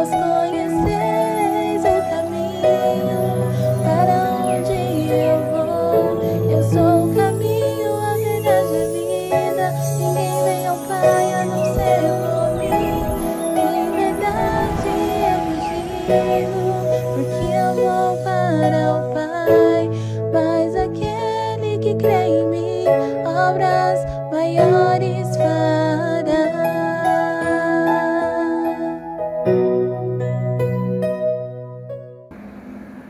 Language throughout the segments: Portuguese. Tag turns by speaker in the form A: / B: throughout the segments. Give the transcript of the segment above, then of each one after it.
A: vós conheceis o caminho para onde eu vou. Eu sou o caminho, a verdade e a vida. Ninguém vem ao Pai a não ser por mim. Em verdade eu digo, porque eu vou para o Pai. Mas aquele que crê em mim, obras maiores fará.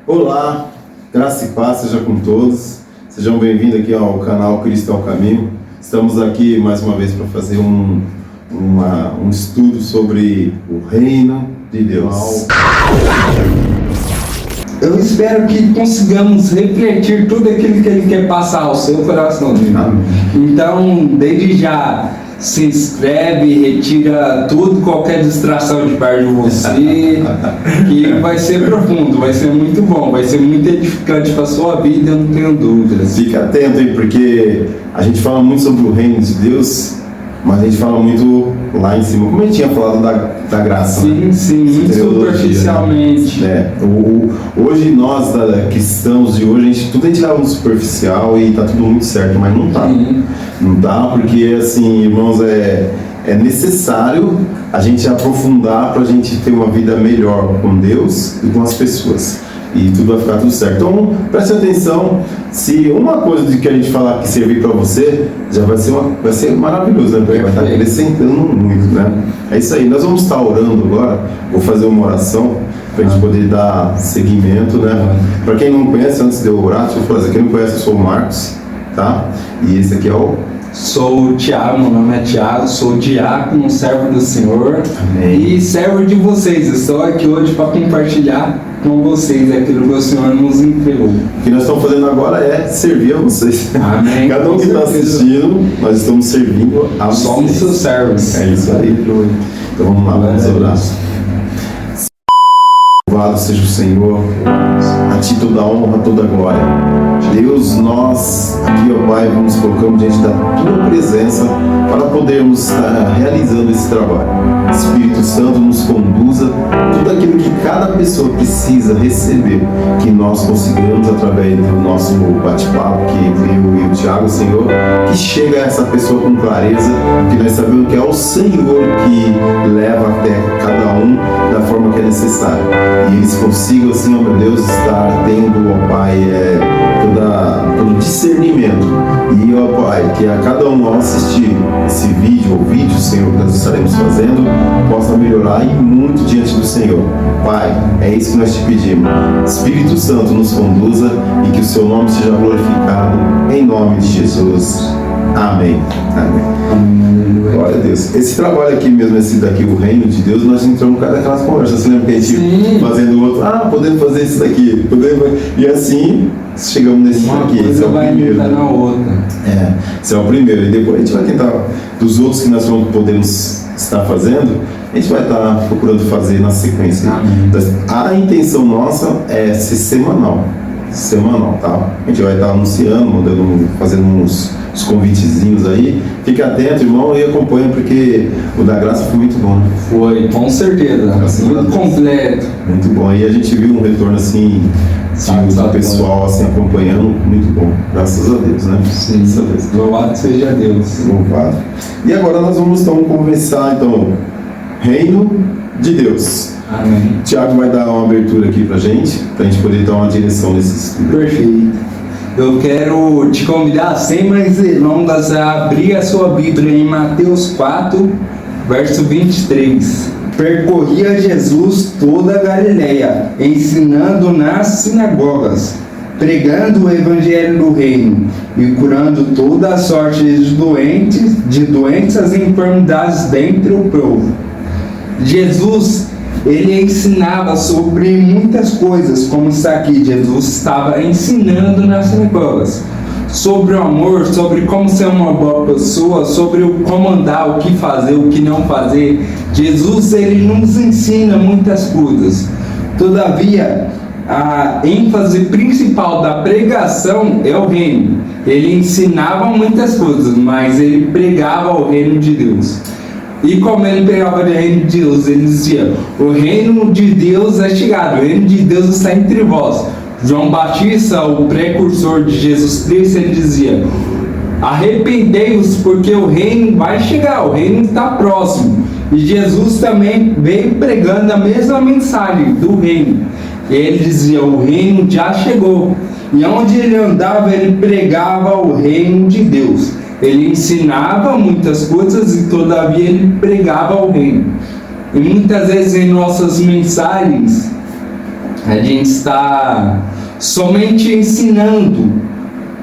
B: Olá, graça e paz seja com todos. Sejam bem-vindos aqui ao canal Cristo é o Caminho. Estamos aqui mais uma vez para fazer um estudo sobre o reino de Deus.
C: Eu espero que consigamos refletir tudo aquilo que Ele quer passar ao seu coração. Então, desde já, se inscreve, retira tudo, qualquer distração de perto de você, que vai ser profundo, vai ser muito bom, vai ser muito edificante para a sua vida, eu não tenho dúvidas.
B: Fica atento aí, porque a gente fala muito sobre o reino de Deus, mas a gente fala muito lá em cima, como a gente tinha falado da graça.
C: Sim,
B: né?
C: sim, muito
B: Teologia,
C: superficialmente.
B: né? Hoje nós, cristãos de hoje, tudo a gente leva no superficial e tá tudo muito certo, mas não tá.
C: Sim.
B: Não dá, porque assim, irmãos, é necessário a gente aprofundar para a gente ter uma vida melhor com Deus e com as pessoas. E tudo vai ficar tudo certo. Então, preste atenção. Se uma coisa de que a gente falar que servir para você, já vai ser maravilhoso, né? Porque vai estar acrescentando muito, né? É isso aí. Nós vamos estar orando agora. Vou fazer uma oração para a gente poder dar seguimento, né? Para quem não conhece, antes de eu orar, deixa eu falar. Quem não conhece, eu sou o Marcos, tá? E esse aqui é o...
C: Sou o Thiago, meu nome é Thiago, sou diácono, servo do Senhor.
B: Amém.
C: E servo de vocês. Estou aqui hoje para compartilhar com vocês aquilo que o Senhor nos entregou.
B: O que nós estamos fazendo agora é servir a vocês.
C: Amém.
B: Cada um que está assistindo, nós estamos servindo a vocês.
C: Somos seus servos.
B: É isso aí. Então vamos lá, vamos orar. Louvado seja o Senhor, a Ti toda a honra, toda a glória. Deus, nós aqui, ó Pai, nos colocamos diante da Tua presença para podermos estar realizando esse trabalho. Espírito Santo nos conduza tudo aquilo que cada pessoa precisa receber, que nós consigamos através do nosso bate-papo, que eu e o Thiago, Senhor, que chega a essa pessoa com clareza, que nós sabemos que é o Senhor que leva até cada um da forma que é necessária. E eles consigam, assim, ó meu Deus, estar tendo, ó Pai, todo discernimento. E, ó Pai, que a cada um ao assistir esse vídeo ou vídeos, Senhor, que nós estaremos fazendo, possa melhorar e muito diante do Senhor. Pai, é isso que nós te pedimos. Espírito Santo nos conduza e que o seu nome seja glorificado em nome de Jesus. Amém. Amém. Glória a Deus. Esse trabalho aqui mesmo, esse daqui, o reino de Deus, nós entramos em cada aquelas conversas. Você lembra que a gente fazendo o outro? Podemos fazer isso daqui. E assim, chegamos nesse daqui. Esse é o primeiro.
C: Na outra.
B: Esse é o primeiro. E depois a gente vai tentar, dos outros que nós podemos estar fazendo, a gente vai estar procurando fazer na sequência. A intenção nossa é ser semanal, tá? A gente vai estar anunciando, fazendo uns convitezinhos aí. Fique atento, irmão, e acompanhe, porque o da graça foi muito bom, né?
C: Foi, com certeza. Muito completo.
B: Muito bom. E a gente viu um retorno assim, do pessoal assim, acompanhando, muito bom. Graças a Deus, né?
C: Sim.
B: Graças a Deus.
C: Louvado seja Deus.
B: Louvado. E agora nós vamos então conversar, reino de Deus.
C: Amém.
B: O Thiago vai dar uma abertura aqui pra gente poder dar uma direção nesse estudo.
C: Perfeito. Eu quero te convidar, sem mais delongas, a abrir a sua Bíblia em Mateus 4, verso 23. Percorria Jesus toda a Galileia, ensinando nas sinagogas, pregando o evangelho do reino e curando toda a sorte de doenças e enfermidades dentre o povo. Jesus, ele ensinava sobre muitas coisas, como está aqui, Jesus estava ensinando nas sinagogas, sobre o amor, sobre como ser uma boa pessoa, sobre como andar, o que fazer, o que não fazer. Jesus, ele nos ensina muitas coisas. Todavia, a ênfase principal da pregação é o reino. Ele ensinava muitas coisas, mas ele pregava o reino de Deus. E como ele pregava do reino de Deus, ele dizia: o reino de Deus é chegado, o reino de Deus está entre vós. João Batista, o precursor de Jesus Cristo, ele dizia: arrependei-vos, porque o reino vai chegar, o reino está próximo. E Jesus também veio pregando a mesma mensagem do reino. Ele dizia: o reino já chegou. E onde ele andava, ele pregava o reino de Deus. Ele ensinava muitas coisas e todavia ele pregava o reino. E muitas vezes em nossas mensagens a gente está somente ensinando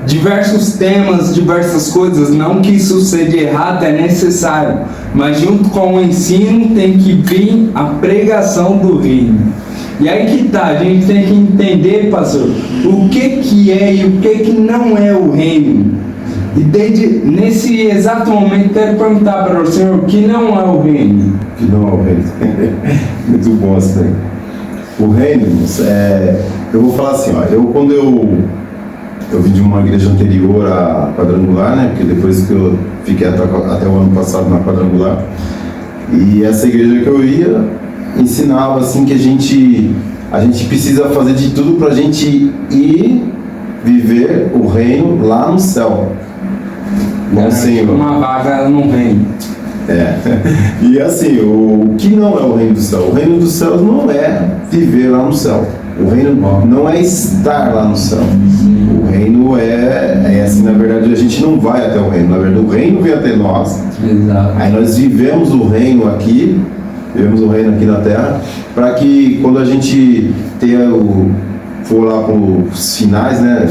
C: diversos temas, diversas coisas. Não que isso seja errado, é necessário, mas junto com o ensino tem que vir a pregação do reino. E aí que tá, a gente tem que entender, pastor, o que é e o que não é o reino. E nesse exato momento quero perguntar para o senhor o que não é o reino.
B: Que não é o reino. Muito bom isso aí. O reino, eu vou falar assim, ó, quando eu vim de uma igreja anterior à quadrangular, né? Porque depois que eu fiquei até o ano passado na quadrangular, e essa igreja que eu ia ensinava assim que a gente precisa fazer de tudo para a gente ir viver o reino lá no céu. Bom, Senhor.
C: Uma vaga no reino.
B: E assim, o que não é o reino do céu? O reino dos céus não é viver lá no céu. O reino não é estar lá no céu. O reino é assim, na verdade, a gente não vai até o reino. Na verdade, o reino vem até nós.
C: Exato.
B: Aí nós vivemos o reino aqui na terra, para que quando a gente for lá para os finais, né?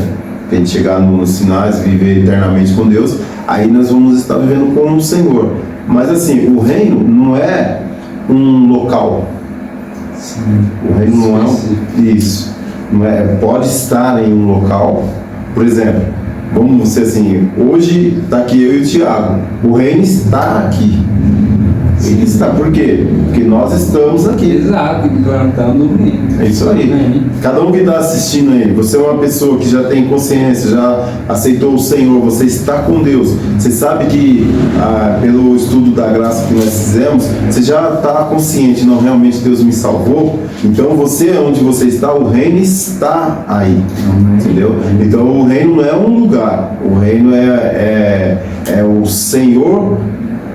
B: Que a gente chegar nos finais, viver eternamente com Deus, aí nós vamos estar vivendo com o Senhor. Mas assim, o reino não é um local.
C: Sim.
B: O reino não é isso. Não é, pode estar em um local. Por exemplo, vamos dizer assim, hoje está aqui eu e o Tiago. O reino está aqui. Ele está, por quê? Porque nós estamos aqui.
C: Exato, implantando o reino.
B: É isso aí. Cada um que está assistindo aí, você é uma pessoa que já tem consciência, já aceitou o Senhor, você está com Deus. Você sabe que, pelo estudo da graça que nós fizemos, você já está consciente, não, realmente Deus me salvou. Então você, onde você está, o reino está aí. Entendeu? Então o reino não é um lugar, o reino é o Senhor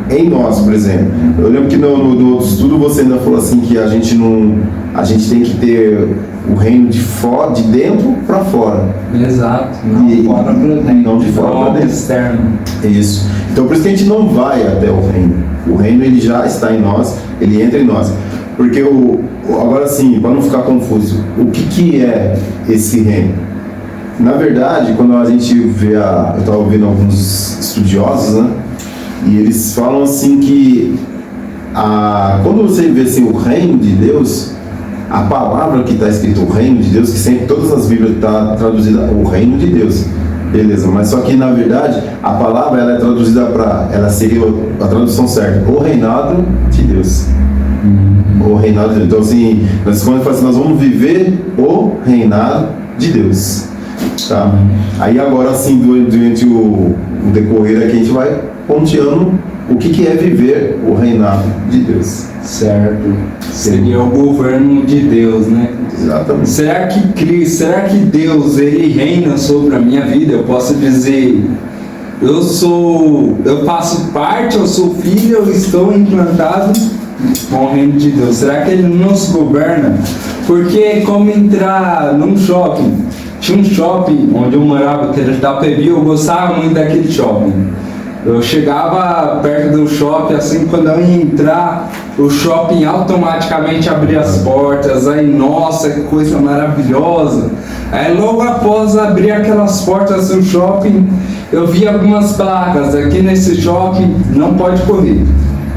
B: em nós, por exemplo. Eu lembro que no outro estudo você ainda falou assim que a gente tem que ter o reino de dentro para fora.
C: Exato, não fora para dentro,
B: não de fora para dentro.
C: Externo.
B: Isso. Então por isso que a gente não vai até o reino. O reino ele já está em nós, ele entra em nós. Porque agora sim, para não ficar confuso, o que é esse reino? Na verdade, quando a gente vê eu estava ouvindo alguns estudiosos, né? E eles falam assim que quando você vê assim, o reino de Deus, a palavra que está escrito o reino de Deus, que sempre todas as Bíblias está traduzida o reino de Deus, beleza, mas só que na verdade a palavra ela é traduzida ela seria a tradução certa, o reinado de Deus. O reinado de Deus. Então assim, quando fala assim, nós vamos viver o reinado de Deus, tá? Aí agora assim, durante o decorrer aqui a gente vai ponteando o que é viver o reinado de Deus.
C: Certo. Seria o governo de Deus, né?
B: Exatamente.
C: Será que Deus ele reina sobre a minha vida? Eu posso dizer, eu faço parte, eu sou filho, eu estou implantado com o reino de Deus. Será que ele nos governa? Porque é como entrar num shopping. Tinha um shopping onde eu morava, que era Itapevi, eu gostava muito daquele shopping. Eu chegava perto do shopping, assim, quando eu ia entrar, o shopping automaticamente abria as portas, aí, nossa, que coisa maravilhosa. Aí, logo após abrir aquelas portas do shopping, eu vi algumas placas: aqui nesse shopping não pode correr,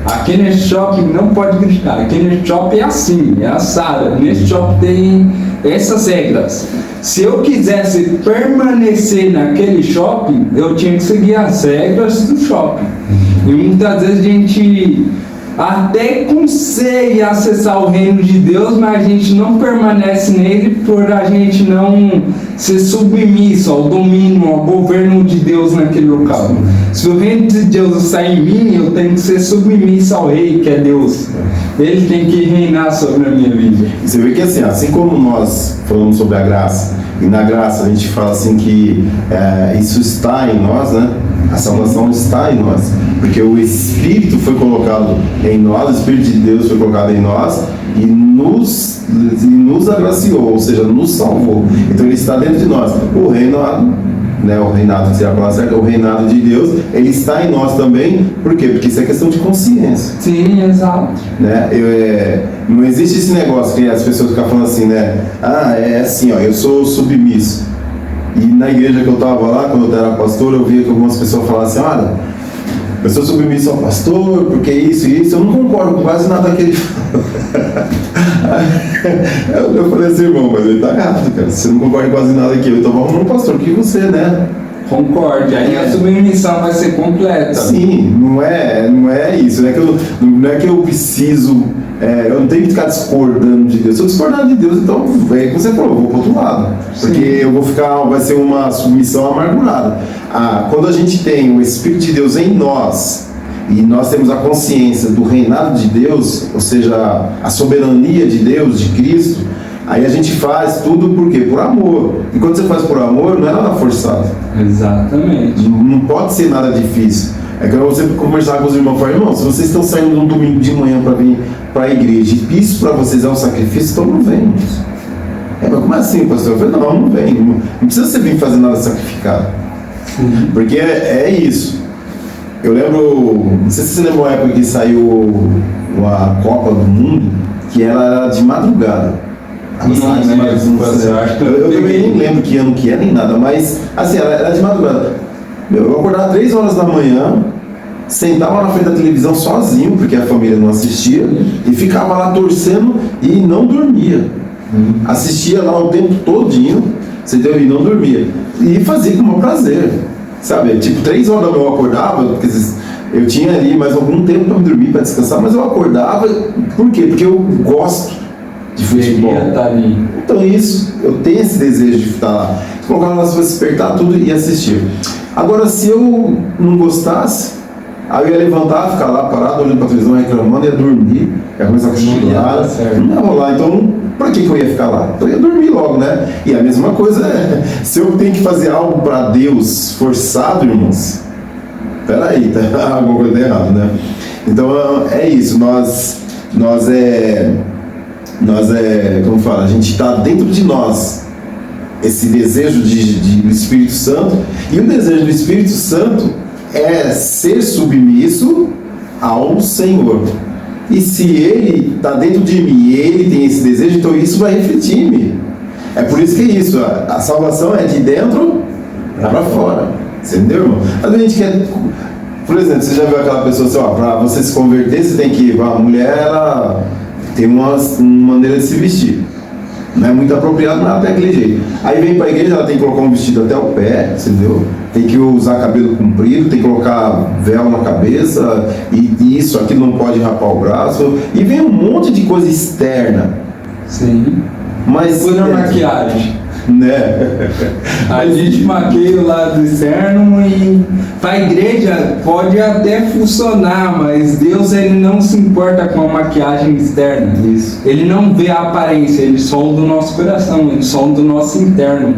C: aqui nesse shopping não pode gritar, aqui nesse shopping é assim, é assado, nesse shopping tem essas regras. Se eu quisesse permanecer naquele shopping, eu tinha que seguir as regras do shopping. E muitas vezes a gente até consegue acessar o reino de Deus, mas a gente não permanece nele por a gente não ser submisso ao domínio, ao governo de Deus naquele local. Se o reino de Deus está em mim, eu tenho que ser submisso ao rei, que é Deus. Ele tem que reinar sobre a minha vida.
B: Você vê que assim como nós falamos sobre a graça, e na graça a gente fala assim que isso está em nós, né? A salvação está em nós, porque o Espírito foi colocado em nós, o Espírito de Deus foi colocado em nós e nos agraciou, ou seja, nos salvou. Então ele está dentro de nós. O reinado, né, o reinado, se é a palavra certa, o reinado de Deus, ele está em nós também. Por quê? Porque isso é questão de consciência.
C: Sim, exato.
B: Né? Não existe esse negócio que as pessoas ficam falando assim, né? É assim, ó, eu sou submisso. E na igreja que eu estava lá, quando eu era pastor, eu via que algumas pessoas falavam assim, olha, eu sou submisso ao pastor, porque isso e isso, eu não concordo com quase nada que ele fala. Eu falei assim, irmão, mas ele tá errado, cara, você não concorda com quase nada aqui, então vamos no pastor, que você, né?
C: Concorde, aí a submissão vai ser completa.
B: Sim, não é isso, não é que eu preciso, eu não tenho que ficar discordando de Deus. Se eu discordar de Deus, então, como você falou, eu vou pro outro lado. Porque vai ser uma submissão amargurada. Quando a gente tem o Espírito de Deus em nós, e nós temos a consciência do reinado de Deus, ou seja, a soberania de Deus, de Cristo, aí a gente faz tudo por quê? Por amor. E quando você faz por amor, não é nada forçado.
C: Exatamente.
B: Não pode ser nada difícil. É que eu sempre conversar com os irmãos e falar, irmão, se vocês estão saindo num domingo de manhã para vir para a igreja e isso para vocês é um sacrifício, então não vem. Mas como assim, pastor? Eu falei, não vem. Não precisa você vir fazer nada sacrificado.
C: Sim.
B: Porque é isso. Eu lembro, não sei se você lembra uma época que saiu a Copa do Mundo, que ela era de madrugada. Eu também nem lembro que ano que é, nem nada, mas assim, ela era de madrugada. Eu acordava 3 horas da manhã, sentava na frente da televisão sozinho, porque a família não assistia, e ficava lá torcendo e não dormia. Assistia lá o tempo todinho, você entendeu? E não dormia. E fazia com o meu prazer, sabe? Tipo, 3 horas da manhã eu acordava, porque eu tinha ali mais algum tempo para dormir, para descansar, mas eu acordava, por quê? Porque eu gosto de futebol. Então isso, eu tenho esse desejo de estar lá. Colocava lá, despertar tudo e assistir. Agora, se eu não gostasse, aí eu ia levantar, ficar lá parado, olhando para a televisão, reclamando, ia dormir, ia começar a cochilar, não ia rolar. Então, para que eu ia ficar lá? Então eu ia dormir logo, né? E a mesma coisa se eu tenho que fazer algo para Deus forçado, irmãos, peraí, tá alguma coisa errada, né? Então é isso, nós como fala, a gente está dentro de nós esse desejo do Espírito Santo, e o desejo do Espírito Santo é ser submisso ao Senhor. E se Ele está dentro de mim e Ele tem esse desejo, então isso vai refletir em mim. É por isso que é isso, a salvação é de dentro para fora. Você entendeu, irmão? Às vezes a gente quer, por exemplo, você já viu aquela pessoa assim, para você se converter, você tem que, a mulher, ela tem uma maneira de se vestir. Não é muito apropriado, mas ela tem aquele jeito. Aí vem para a igreja, ela tem que colocar um vestido até o pé, entendeu? Tem que usar cabelo comprido, tem que colocar véu na cabeça, e isso, aquilo não pode rapar o braço. E vem um monte de coisa externa.
C: Sim.
B: Mas
C: foi na maquiagem.
B: Né?
C: A gente maqueia o lado externo e para a igreja pode até funcionar, mas Deus ele não se importa com a maquiagem externa.
B: Isso.
C: Ele não vê a aparência, ele sonda o nosso coração, ele sonda o nosso interno.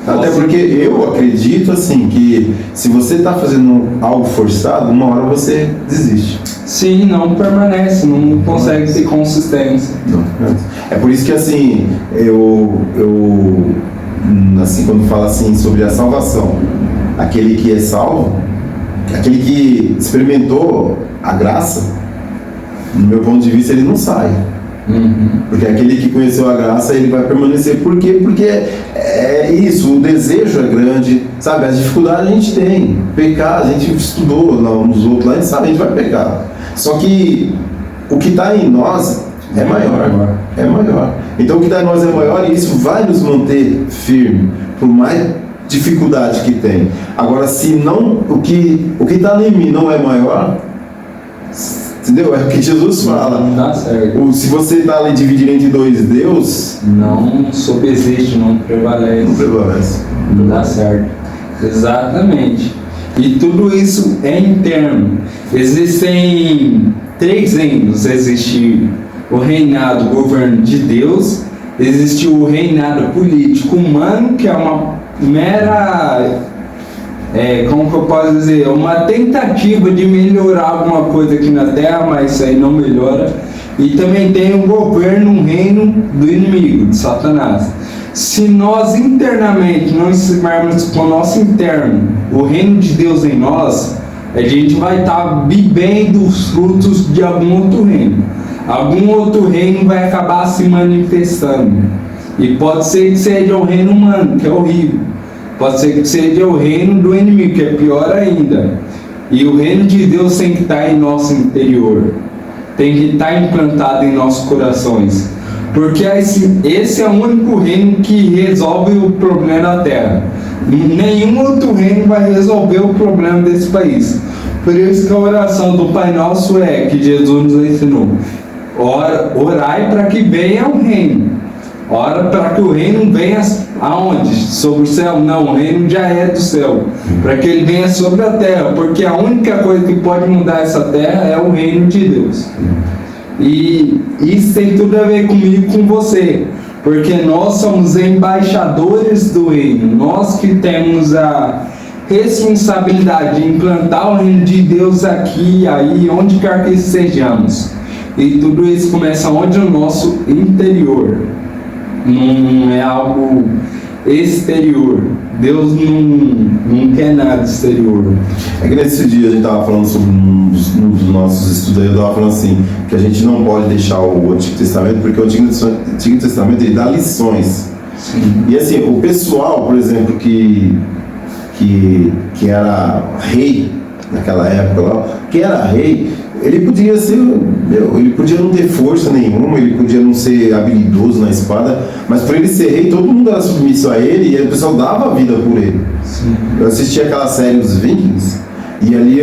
B: Até porque eu acredito assim que se você está fazendo algo forçado, uma hora você desiste.
C: Sim, não permanece, não consegue ter consistência.
B: Não. É por isso que assim, eu assim, quando fala assim sobre a salvação, aquele que é salvo, aquele que experimentou a graça, no meu ponto de vista, ele não sai. Porque aquele que conheceu a graça, ele vai permanecer. Por quê? Porque é isso, o desejo é grande, sabe? As dificuldades a gente tem. Pecar, a gente estudou nos outros lá, a gente sabe, a gente vai pecar. Só que o que está em nós é maior. É maior. Então o que está em nós é maior e isso vai nos manter firme, por mais dificuldade que tem. Agora, se não, o que está em mim não é maior, Entendeu? É o que Jesus fala.
C: Não dá certo.
B: Se você está ali dividindo entre dois Deus,
C: Não subsiste, não prevalece.
B: não prevalece.
C: Não dá certo. Exatamente. E tudo isso é interno. Existem 3 reinos. Existe o reinado, o governo de Deus. Existe o reinado político humano, que é uma mera... como que eu posso dizer? Uma tentativa de melhorar alguma coisa aqui na Terra, mas isso aí não melhora. E também tem um governo, um reino do inimigo, de Satanás. Se nós internamente não estivermos com o nosso interno, o reino de Deus em nós, a gente vai estar bebendo os frutos de algum outro reino. Algum outro reino vai acabar se manifestando. E pode ser que seja o reino humano, que é horrível. Pode ser que seja o reino do inimigo, que é pior ainda. E o reino de Deus tem que estar em nosso interior. Tem que estar implantado em nossos corações. Porque esse é o único reino que resolve o problema da terra. Nenhum outro reino vai resolver o problema desse país. Por isso que a oração do Pai Nosso é, que Jesus nos ensinou: orai para que venha o reino. Ora para que o reino venha aonde? Sobre o céu? Não, o reino já é do céu. Para que ele venha sobre a terra. Porque a única coisa que pode mudar essa terra é o reino de Deus. E isso tem tudo a ver comigo e com você. Porque nós somos embaixadores do reino. Nós que temos a responsabilidade de implantar o reino de Deus aqui, aí, onde quer que estejamos. E tudo isso começa onde? No nosso interior. Não é algo exterior. Deus não quer nada exterior.
B: É que nesse dia a gente estava falando sobre um dos nossos estudos, eu estava falando assim, que a gente não pode deixar o Antigo Testamento, porque o Antigo Testamento ele dá lições.
C: Sim.
B: E assim, o pessoal, por exemplo, que era rei naquela época lá, que era rei, ele podia ser, ele podia não ter força nenhuma, ele podia não ser habilidoso na espada, mas por ele ser rei, todo mundo era submisso a ele e o pessoal dava a vida por ele.
C: Sim.
B: Eu assisti aquela série Os Vikings e ali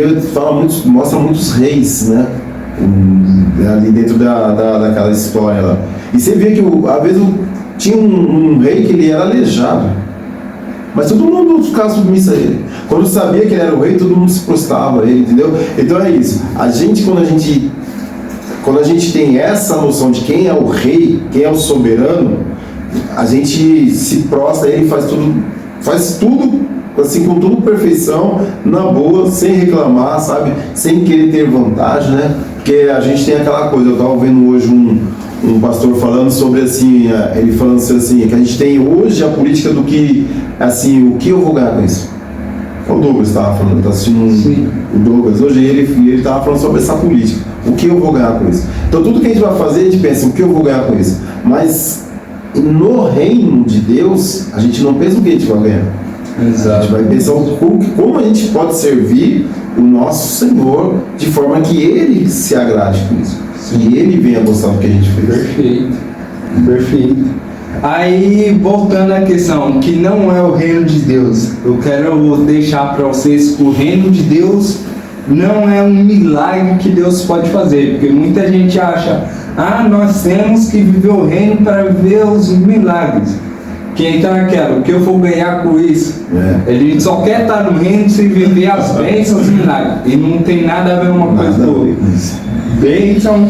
B: mostra muitos reis, né? Ali dentro daquela história lá. E você vê que às vezes tinha um rei que ele era aleijado, mas todo mundo ficava submisso a ele. Quando sabia que ele era o rei, todo mundo se prostrava a ele, entendeu? Então é isso. Quando a gente tem essa noção de quem é o rei, quem é o soberano, a gente se prostra a ele e faz tudo assim, com toda perfeição, na boa, sem reclamar, sabe? Sem querer ter vantagem, né? Porque a gente tem aquela coisa, eu estava vendo hoje um pastor falando sobre assim, ele falando assim, que a gente tem hoje a política do que, assim, o que eu vou ganhar com isso? O Douglas estava falando, está assistindo o Douglas hoje, ele estava falando sobre essa política, o que eu vou ganhar com isso? Então tudo que a gente vai fazer, a gente pensa, o que eu vou ganhar com isso? Mas no reino de Deus, a gente não pensa o que a gente vai ganhar.
C: Exato.
B: A gente vai pensar como a gente pode servir o nosso Senhor de forma que Ele se agrade com isso. E Ele venha gostar do que a gente fez.
C: Perfeito. Perfeito. Aí, voltando à questão, que não é o reino de Deus, eu quero deixar para vocês que o reino de Deus não é um milagre que Deus pode fazer, porque muita gente acha, nós temos que viver o reino para viver os milagres. Que então é aquela, o que eu vou ganhar com isso? Ele só quer estar no reino sem viver as bênçãos e milagres. E não tem nada a ver uma coisa com outra. Bênção,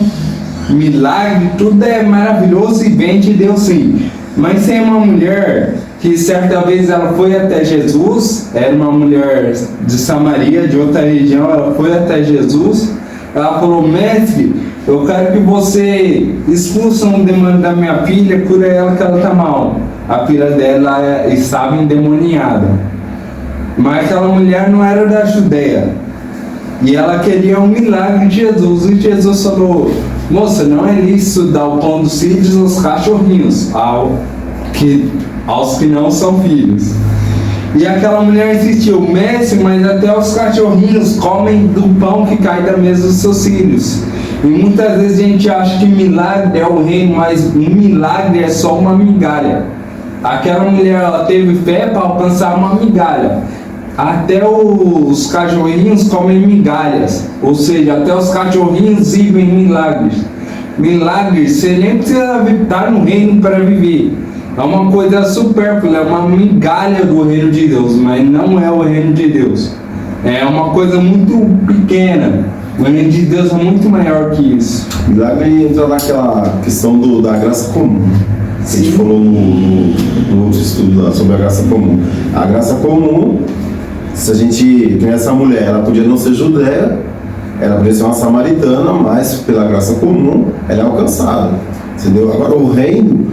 C: milagre, tudo é maravilhoso e vem de Deus sim. Mas tem uma mulher que certa vez ela foi até Jesus, era uma mulher de Samaria, de outra região, ela foi até Jesus, ela falou, mestre, eu quero que você expulsa um demônio da minha filha, cura ela que ela está mal. A filha dela estava endemoniada. Mas aquela mulher não era da Judeia. E ela queria um milagre de Jesus. E Jesus falou, moça, não é lícito dar o pão dos filhos aos cachorrinhos, aos que não são filhos. E aquela mulher insistiu, mestre, mas até os cachorrinhos comem do pão que cai da mesa dos seus filhos. E muitas vezes a gente acha que milagre é o reino, mas um milagre é só uma migalha. Aquela mulher, ela teve fé para alcançar uma migalha. até os cachorrinhos comem migalhas, ou seja, até os cachorrinhos vivem milagres. Milagres, você nem precisa estar no reino para viver. É uma coisa supérflua, é uma migalha do reino de Deus, mas não é o reino de Deus. É uma coisa muito pequena. O reino de Deus é muito maior que isso.
B: Milagre entra naquela questão da graça comum. A gente falou no outro estudo lá sobre a graça comum. A graça comum, se a gente tem essa mulher, ela podia não ser judeia, ela podia ser uma samaritana, mas pela graça comum ela é alcançada. Entendeu? Agora o reino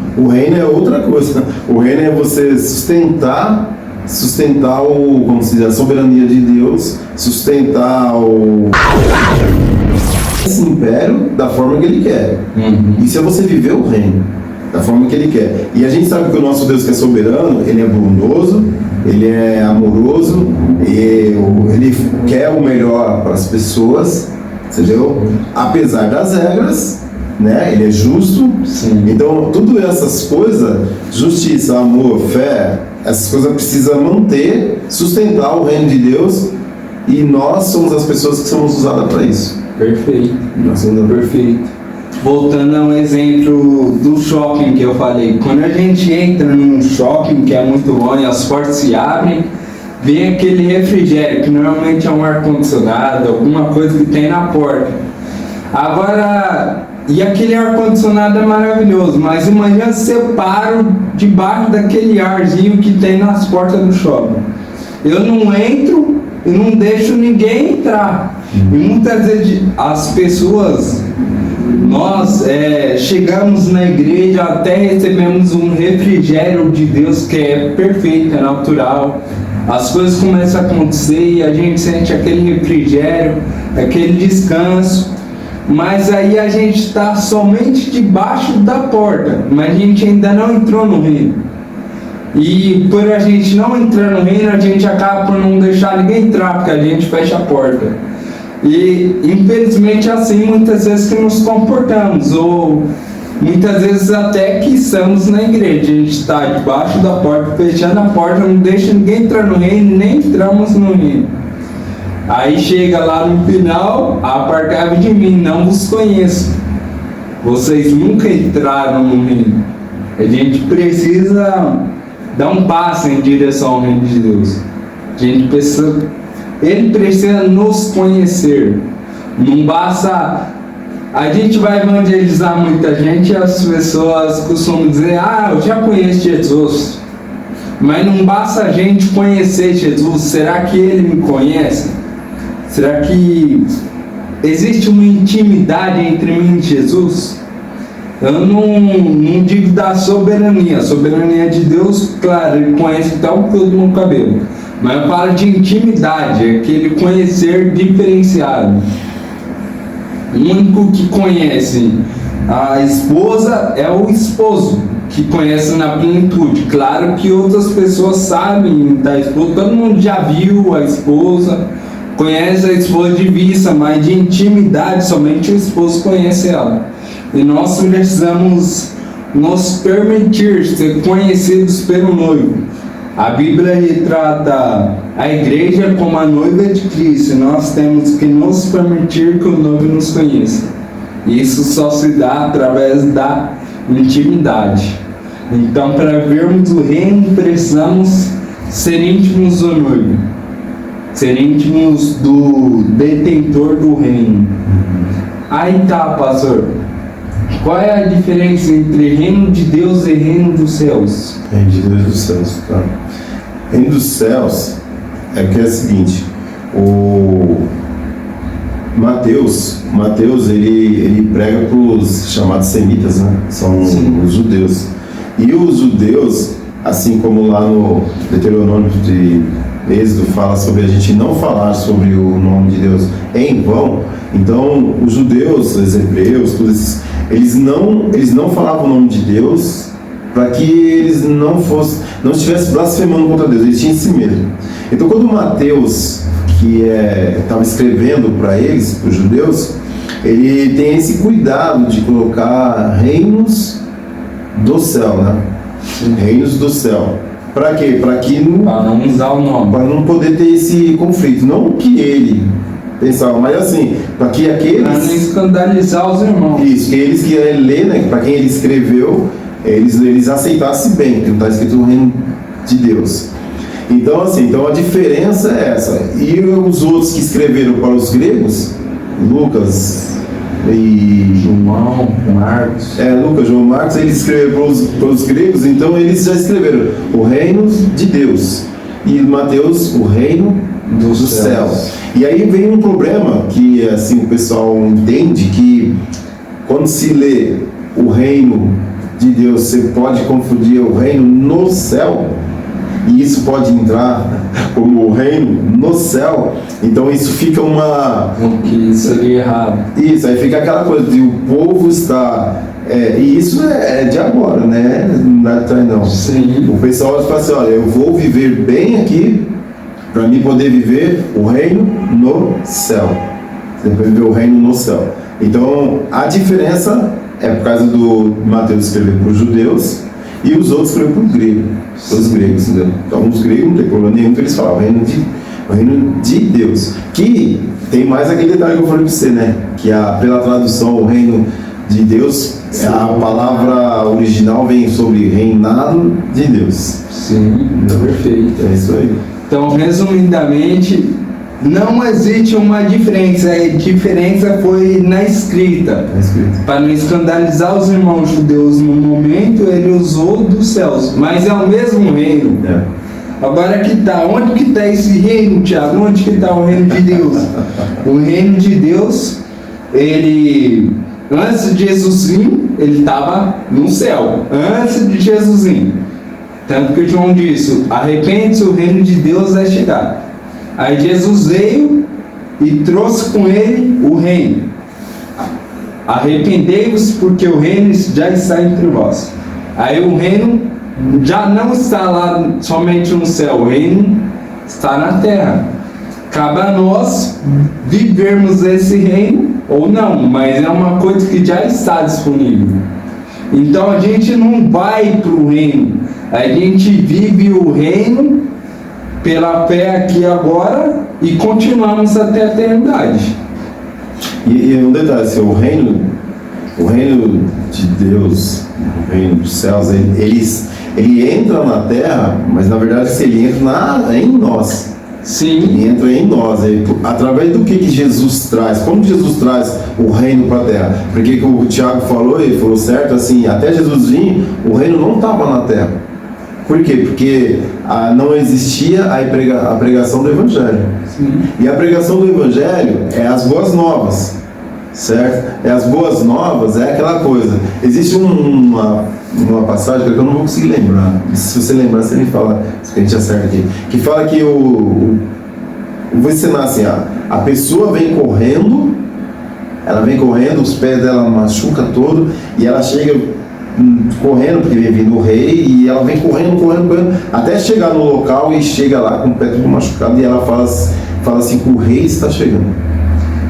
B: é outra coisa. O reino é você sustentar como se diz, a soberania de Deus, sustentar esse império da forma que ele quer. Isso é você viver o reino da forma que ele quer. E a gente sabe que o nosso Deus, que é soberano, ele é bondoso, ele é amoroso, ele quer o melhor para as pessoas, entendeu? Apesar das regras, né? Ele é justo.
C: Sim.
B: Então, todas essas coisas, justiça, amor, fé, essas coisas precisam manter, sustentar o reino de Deus, e nós somos as pessoas que somos usadas para isso.
C: Perfeito.
B: Nós somos
C: Perfeito. Voltando ao exemplo do shopping que eu falei, quando a gente entra num shopping que é muito bom e as portas se abrem, vem aquele refrigério, que normalmente é um ar-condicionado, alguma coisa que tem na porta. Agora, e aquele ar-condicionado é maravilhoso, mas imagina se eu paro debaixo daquele arzinho que tem nas portas do shopping. Eu não entro e não deixo ninguém entrar. E muitas vezes as pessoas, nós chegamos na igreja, até recebemos um refrigério de Deus que é perfeito, é natural. As coisas começam a acontecer e a gente sente aquele refrigério, aquele descanso. Mas aí a gente está somente debaixo da porta, mas a gente ainda não entrou no reino. E por a gente não entrar no reino, a gente acaba por não deixar ninguém entrar, porque a gente fecha a porta. E infelizmente é assim muitas vezes que nos comportamos, ou muitas vezes até que estamos na igreja. A gente está debaixo da porta, fechando a porta, não deixa ninguém entrar no reino, nem entramos no reino. Aí chega lá no final, apartai-vos de mim, não vos conheço. Vocês nunca entraram no reino. A gente precisa dar um passo em direção ao reino de Deus. Ele precisa nos conhecer. Não basta. A gente vai evangelizar muita gente e as pessoas costumam dizer: eu já conheço Jesus. Mas não basta a gente conhecer Jesus. Será que ele me conhece? Será que existe uma intimidade entre mim e Jesus? Eu não digo da soberania. A soberania de Deus, claro, ele conhece até o fio do meu cabelo. Mas eu falo de intimidade, aquele conhecer diferenciado. O único que conhece a esposa é o esposo, que conhece na plenitude. Claro que outras pessoas sabem da esposa, todo mundo já viu a esposa, conhece a esposa de vista, mas de intimidade somente o esposo conhece ela. E nós precisamos nos permitir ser conhecidos pelo noivo. A Bíblia retrata a igreja como a noiva de Cristo. Nós temos que nos permitir que o noivo nos conheça. Isso só se dá através da intimidade. Então, para vermos o reino, precisamos ser íntimos do noivo, ser íntimos do detentor do reino. Aí tá, pastor, qual é a diferença entre reino de Deus e reino dos céus?
B: Reino de Deus dos céus, tá? Reino dos céus é que é o seguinte: o Mateus ele prega para os chamados semitas, né? São
C: Sim.
B: os judeus. E os judeus, assim como lá no Deuteronômio de Êxodo fala sobre a gente não falar sobre o nome de Deus em vão, então os judeus, os hebreus, todos esses, eles não falavam o nome de Deus para que eles não estivessem blasfemando contra Deus, eles tinham esse medo. Então quando Mateus, que estava escrevendo para eles, para os judeus, ele tem esse cuidado de colocar reinos do céu, né? Reinos do céu. Para quê? Para que
C: Para não usar o nome.
B: para não poder ter esse conflito. Não que ele pensava, mas assim, para que
C: Para não
B: aqueles.
C: escandalizar os irmãos.
B: Isso, eles que lê, né? Para quem ele escreveu, eles aceitassem bem, porque não está escrito o reino de Deus. Então, assim, então a diferença é essa. E os outros que escreveram para os gregos, Lucas e.
C: João, Marcos.
B: Lucas, João, Marcos, eles escreveram para os gregos, então eles já escreveram o reino de Deus. E Mateus, o reino dos céus. E aí vem um problema que assim, o pessoal entende que quando se lê o reino de Deus, você pode confundir o reino no céu, e isso pode entrar como o reino no céu. Então isso fica uma...
C: O que seria errado.
B: Isso, aí fica aquela coisa de o povo está... e isso é de agora, né? Não é de trás, não.
C: Sim.
B: O pessoal fala assim, olha, eu vou viver bem aqui para mim poder viver o reino no céu. Você vai viver o reino no céu. Então, a diferença é por causa do Mateus escrever para os judeus e os outros escrever para os gregos. Entendeu? Então, os gregos não tem problema nenhum que eles falam, o reino de Deus. Que tem mais aquele detalhe que eu falei para você, né? Que pela tradução, o reino de Deus, a palavra original vem sobre reinado de Deus.
C: Sim, perfeito.
B: É isso aí.
C: Então, resumidamente, não existe uma diferença. A diferença foi na escrita.
B: É escrito.
C: Para não escandalizar os irmãos judeus no momento, ele usou dos céus. Mas é o mesmo reino. Agora que tá, onde que está esse reino, Tiago? Onde que está o reino de Deus? O reino de Deus, ele, antes de Jesus vir, ele estava no céu. Antes de Jesus vir. Tanto que João disse, arrepende-se, o reino de Deus vai chegar. Aí Jesus veio e trouxe com ele o reino. Arrependei-vos, porque o reino já está entre vós. Aí o reino já não está lá somente no céu, o reino está na terra. Cabe a nós vivermos esse reino ou não, mas é uma coisa que já está disponível. Então a gente não vai para o reino, a gente vive o reino pela fé aqui agora e continuamos até a eternidade.
B: E um detalhe, assim, o reino de Deus, o reino dos céus, ele entra na terra, mas na verdade ele entra em nós.
C: Sim.
B: Ele entra em nós. Através do que Jesus traz? Como Jesus traz o reino para a terra? Porque que o Tiago falou, ele falou certo, assim, até Jesus vir, o reino não estava na terra. Por quê? Porque não existia a pregação do Evangelho.
C: Sim.
B: E a pregação do Evangelho é as boas novas, certo? As boas novas é aquela coisa. Existe uma passagem que eu não vou conseguir lembrar. Se você lembrar, você me fala, se a gente acerta aqui. Que fala que vou ensinar assim, a pessoa vem correndo, os pés dela machuca todo, e ela chega correndo, porque vem vindo o rei, e ela vem correndo, até chegar no local e chega lá com o pé todo machucado, e ela fala assim que o rei está chegando.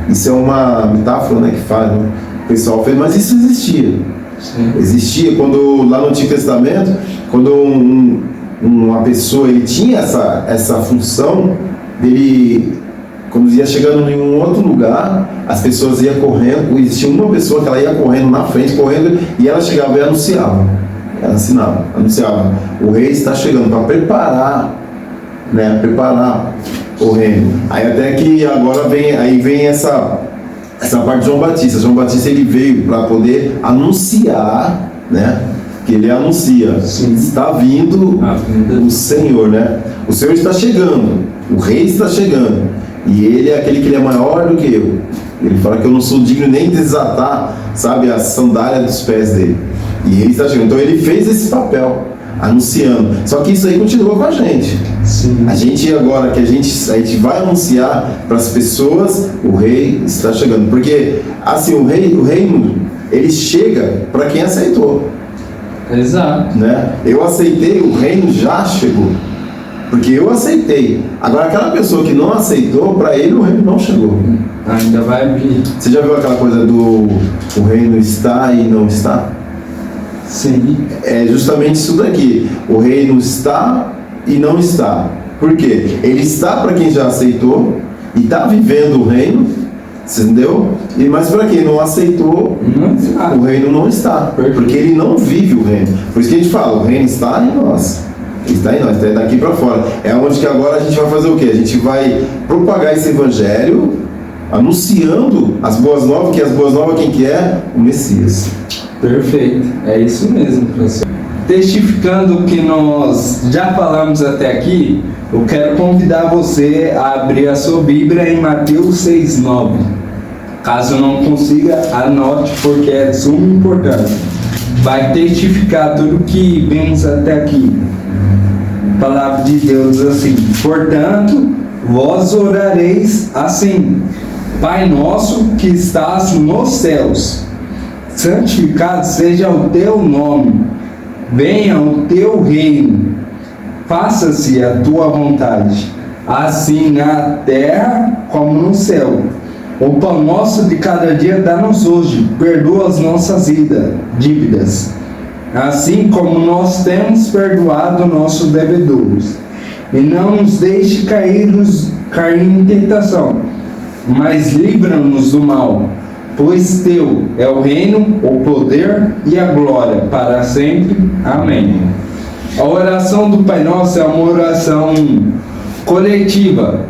B: Isso é uma metáfora, né, que faz, né? O pessoal fez, mas isso existia.
C: Sim.
B: Existia quando, lá no Antigo Testamento, quando uma pessoa ele tinha essa função dele, quando ia chegando em um outro lugar, as pessoas iam correndo, existia uma pessoa que ela ia correndo na frente, e ela chegava e anunciava. Ela anunciava, o rei está chegando, para preparar o reino. Aí até que agora vem essa parte de João Batista. João Batista ele veio para poder anunciar, né? Que ele anuncia,
C: Sim.
B: Está vindo o Senhor, né? O Senhor está chegando, o rei está chegando, e ele é aquele que ele é maior do que eu. Ele fala que eu não sou digno nem de desatar, sabe, a sandália dos pés dele. E ele está chegando. Então ele fez esse papel, anunciando. Só que isso aí continua com a gente.
C: Sim.
B: A gente agora que a gente vai anunciar para as pessoas, o rei está chegando. Porque assim, o reino, ele chega para quem aceitou.
C: Exato.
B: Né? Eu aceitei, o reino já chegou. Porque eu aceitei. Agora aquela pessoa que não aceitou, para ele o reino não chegou.
C: Ainda vai vir.
B: Você já viu aquela coisa do o reino está e não está?
C: Sim.
B: É justamente isso daqui. O reino está e não está. Por quê? Ele está para quem já aceitou e está vivendo o reino, entendeu? Mas para quem não aceitou, o reino não está. Porque ele não vive o reino. Por isso que a gente fala, o reino está em nós. Está em nós, está daqui para fora. É onde que agora a gente vai fazer o quê? A gente vai propagar esse evangelho, anunciando as boas novas, que as boas novas quem que é? O Messias.
C: Perfeito, é isso mesmo, professor. Testificando o que nós já falamos até aqui, eu quero convidar você a abrir a sua Bíblia em Mateus 6:9. Caso não consiga, anote, porque é de suma importância. Vai testificar tudo que vimos até aqui. A palavra de Deus assim: portanto, vós orareis assim: Pai nosso que estás nos céus, santificado seja o teu nome, venha o teu reino, faça-se a tua vontade, assim na terra como no céu. O pão nosso de cada dia dá-nos hoje, perdoa as nossas dívidas, assim como nós temos perdoado nossos devedores. E não nos deixe cair em tentação, mas livra-nos do mal. Pois teu é o reino, o poder e a glória para sempre. Amém. A oração do Pai Nosso é uma oração coletiva.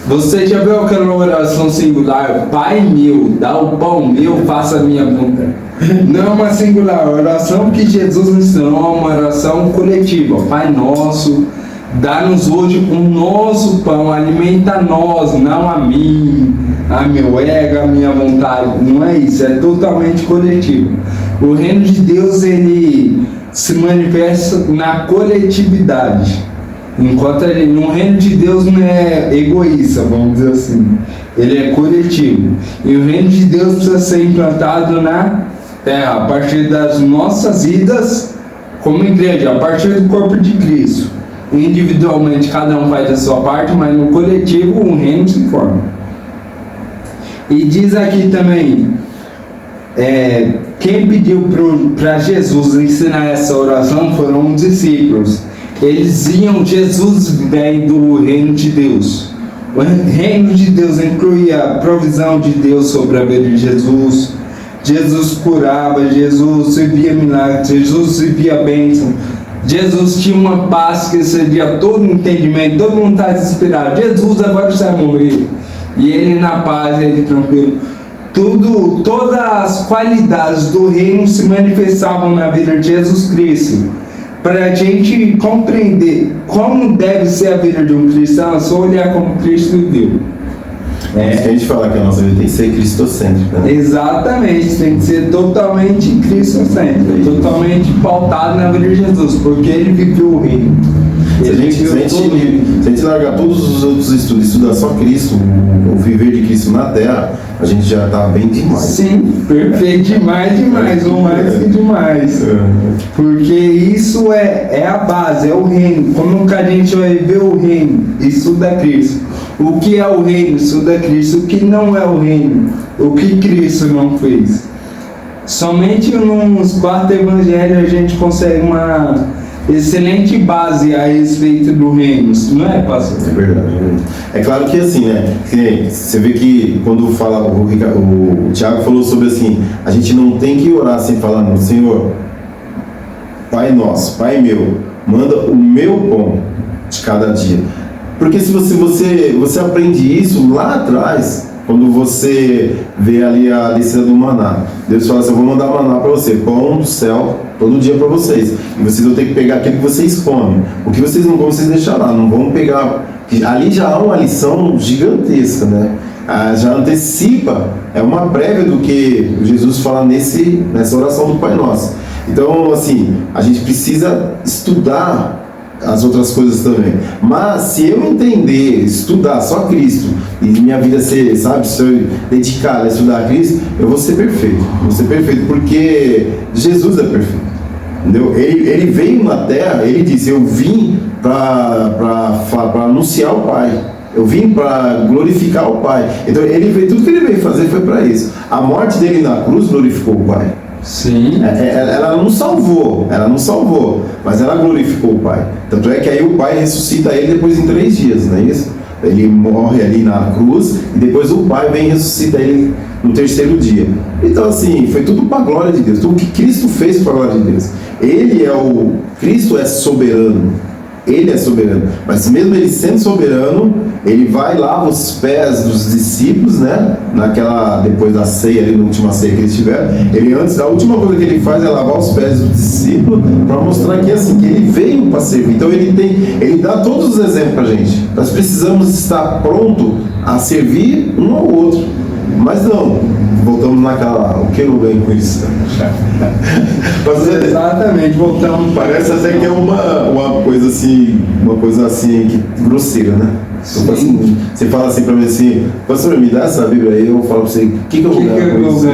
C: Você já viu aquela oração singular? Pai meu, dá o pão meu, faça a minha vontade. Não é uma singular. A oração que Jesus ensinou é uma oração coletiva. Pai Nosso, dá-nos hoje o nosso pão, alimenta nós, não a mim, a meu ego, a minha vontade. Não é isso, é totalmente coletivo. O reino de Deus, ele se manifesta na coletividade. Enquanto no reino de Deus não é egoísta, vamos dizer assim, ele é coletivo. E o reino de Deus precisa ser implantado na terra, a partir das nossas vidas como igreja, a partir do corpo de Cristo. Individualmente cada um faz a sua parte, mas no coletivo o reino se forma. E diz aqui também, quem pediu para Jesus ensinar essa oração foram os discípulos. Eles iam, Jesus vem do reino de Deus. O reino de Deus incluía a provisão de Deus sobre a vida de Jesus. Jesus curava, Jesus vivia milagres, Jesus vivia bênção. Jesus tinha uma paz que excedia todo entendimento. Todo mundo está desesperado. Jesus agora vai morrer. E ele na paz, ele tranquilo. Todas as qualidades do reino se manifestavam na vida de Jesus Cristo. Para a gente compreender como deve ser a vida de um cristão, é só olhar como Cristo viveu.
B: É isso que a gente fala, que a nossa vida tem que ser cristocêntrica, né?
C: Exatamente, tem que ser totalmente cristocêntrica, totalmente pautado na vida de Jesus, porque ele viveu o reino.
B: Se a gente largar todos os outros estudos, estudar só Cristo, o viver de Cristo na Terra, a gente já está bem demais.
C: Sim, perfeito, demais, ou mais que demais. Porque isso é a base, é o reino. Como que a gente vai ver o reino? Estuda Cristo. O que é o reino? Estuda Cristo. O que não é o reino? O que Cristo não fez? Somente nos 4 evangelhos a gente consegue uma excelente base a respeito do reino, não é, pastor?
B: É verdade. É claro que assim, né? Você vê que quando fala o Tiago falou sobre assim, a gente não tem que orar assim falando, Senhor, Pai nosso, Pai meu, manda o meu pão de cada dia. Porque se você aprende isso lá atrás, quando você vê ali a descida do maná, Deus fala assim, eu vou mandar maná para você, pão do céu, todo dia para vocês. E vocês vão ter que pegar aquilo que vocês comem. O que vocês não comem, vocês deixam lá, não vão pegar. Ali já há uma lição gigantesca, né? Já antecipa, é uma prévia do que Jesus fala nessa oração do Pai Nosso. Então, assim, a gente precisa estudar as outras coisas também. Mas se eu entender, estudar só Cristo e minha vida ser, sabe, se eu dedicar a estudar a Cristo, eu vou ser perfeito. Vou ser perfeito porque Jesus é perfeito. Entendeu? Ele veio na terra, ele disse, eu vim para anunciar o Pai. Eu vim para glorificar o Pai. Então ele veio, tudo que ele veio fazer foi para isso. A morte dele na cruz glorificou o Pai.
C: Sim.
B: Ela não salvou, mas ela glorificou o Pai. Tanto é que aí o Pai ressuscita ele depois em 3 dias, não é isso? Ele morre ali na cruz e depois o Pai vem e ressuscita ele no 3º dia. Então assim, foi tudo para a glória de Deus. Tudo que Cristo fez para a glória de Deus. Cristo é soberano. Ele é soberano, mas mesmo ele sendo soberano, ele vai lava os pés dos discípulos, né? Depois da ceia, ali na última ceia que eles tiveram, a última coisa que ele faz é lavar os pés dos discípulos para mostrar que assim, que ele veio para servir. Então ele dá todos os exemplos para a gente. Nós precisamos estar pronto a servir um ao outro, mas não. Voltamos o que eu ganho com isso?
C: Exatamente, voltamos.
B: Parece até que é uma coisa assim, grosseira, né? Assim, você fala assim pra mim assim, pastor, me dá essa Bíblia aí, eu falo pra você, o que eu vou ganhar com isso?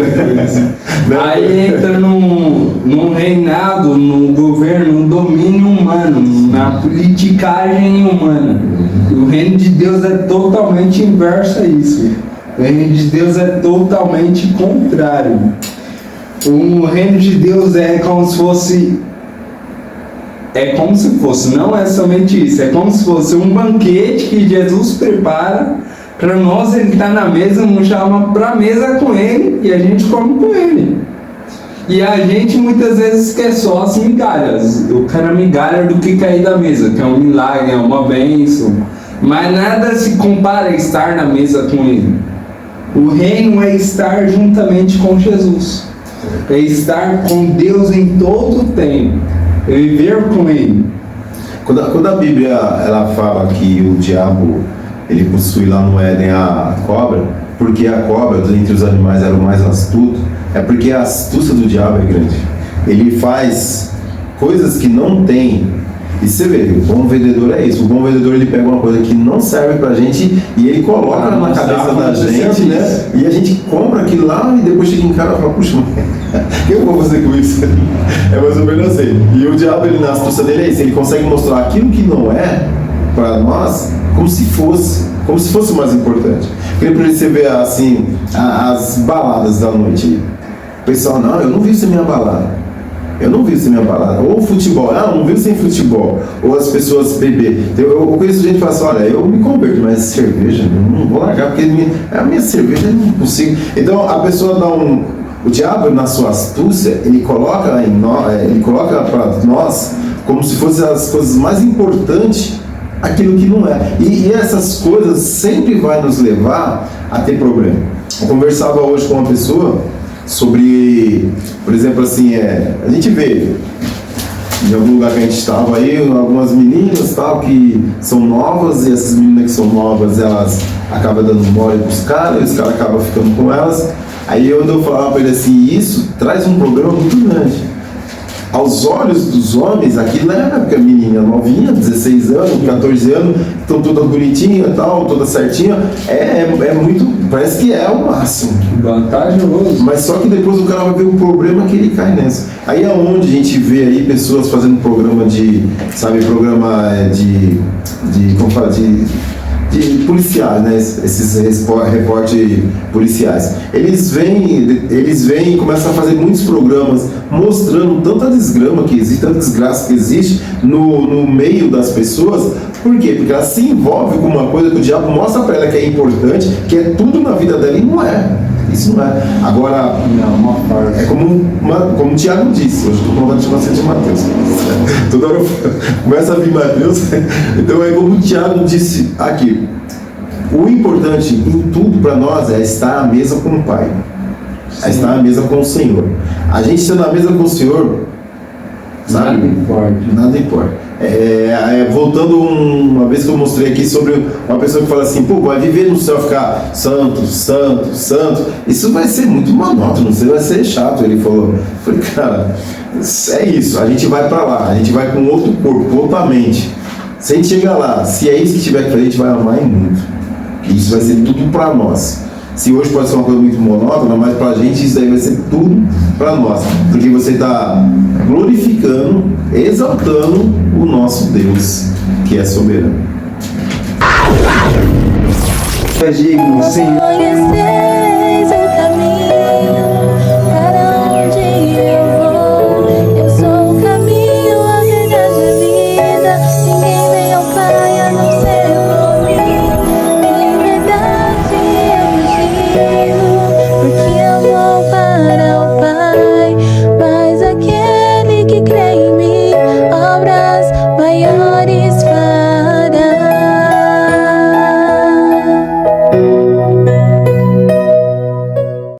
C: Aí entra num reinado, no governo, no domínio humano, na politicagem humana. O reino de Deus é totalmente inverso a isso. O reino de Deus é totalmente contrário. O reino de Deus é como se fosse, não é somente isso, é como se fosse um banquete que Jesus prepara para nós. Ele está na mesa, nos chama para a mesa com ele e a gente come com ele. E a gente muitas vezes quer só as migalhas. Eu quero a migalha do que cair da mesa, que é um milagre, é uma bênção. Mas nada se compara a estar na mesa com ele. O reino é estar juntamente com Jesus, é estar com Deus em todo o tempo, é viver com Ele.
B: Quando a Bíblia ela fala que o diabo ele possui lá no Éden a cobra, porque a cobra entre os animais era o mais astuto, é porque a astúcia do diabo é grande. Ele faz coisas que não tem. E você vê, o bom vendedor é isso. O bom vendedor ele pega uma coisa que não serve pra gente e ele coloca na cabeça da gente, né? E a gente compra aquilo lá e depois chega em casa e fala, puxa, o que eu vou fazer com isso? É mais ou menos assim. E o diabo, ele na astúcia dele é isso. Ele consegue mostrar aquilo que não é para nós como se fosse o mais importante. Porque por isso você vê assim, as baladas da noite. O pessoal, não, eu não vi isso na minha balada. Ou futebol, não viu sem futebol. Ou as pessoas beber. Eu conheço gente que fala assim, olha, eu me converto, mas cerveja, eu não vou largar, porque a minha cerveja eu não consigo. Então a pessoa dá o diabo na sua astúcia, ele coloca para nós como se fossem as coisas mais importantes aquilo que não é. E essas coisas sempre vai nos levar a ter problema. Eu conversava hoje com uma pessoa sobre, por exemplo, assim, a gente vê em algum lugar que a gente estava aí, algumas meninas tal, que são novas, e essas meninas que são novas, elas acabam dando mole para os caras, e os caras acabam ficando com elas. Aí eu falava para ele assim, isso traz um problema muito grande. Aos olhos dos homens, aqui na época, a menina novinha, 16 anos, 14 anos, estão toda bonitinha, tal, toda certinha, é muito, parece que é o máximo.
C: Vantajoso.
B: Mas só que depois o cara vai ver o problema que ele cai nessa. Aí é onde a gente vê aí pessoas fazendo programa de como fala, de policiais, né? Esses repórteres policiais. Eles vêm e começam a fazer muitos programas mostrando tanta desgrama que existe, tanta desgraça que existe no meio das pessoas. Por quê? Porque ela se envolve com uma coisa que o diabo mostra para ela que é importante, que é tudo na vida dela, e não é. Isso não é. Agora, é como o Tiago disse, hoje estou com vontade de chamar você de Mateus. Toda hora começa a vir Mateus. Então é como o Tiago disse aqui. O importante em tudo para nós é estar à mesa com o Pai. É estar à mesa com o Senhor. A gente estando à mesa com o Senhor, sabe? Nada importa. Voltando uma vez que eu mostrei aqui sobre uma pessoa que fala assim, pô, vai viver no céu, ficar santo, santo, santo, isso vai ser muito monótono, isso vai ser chato. Ele falou, falei, cara, é isso, a gente vai pra lá, a gente vai com outro corpo, outra mente. Se a gente chegar lá, se é isso que tiver que fazer, a gente vai amar muito. E isso vai ser tudo pra nós. Se hoje pode ser uma coisa muito monótona, mas pra gente isso aí vai ser tudo pra nós. Porque você está glorificando, exaltando o nosso Deus, que é soberano.
A: Conheceis o caminho para onde ao Pai.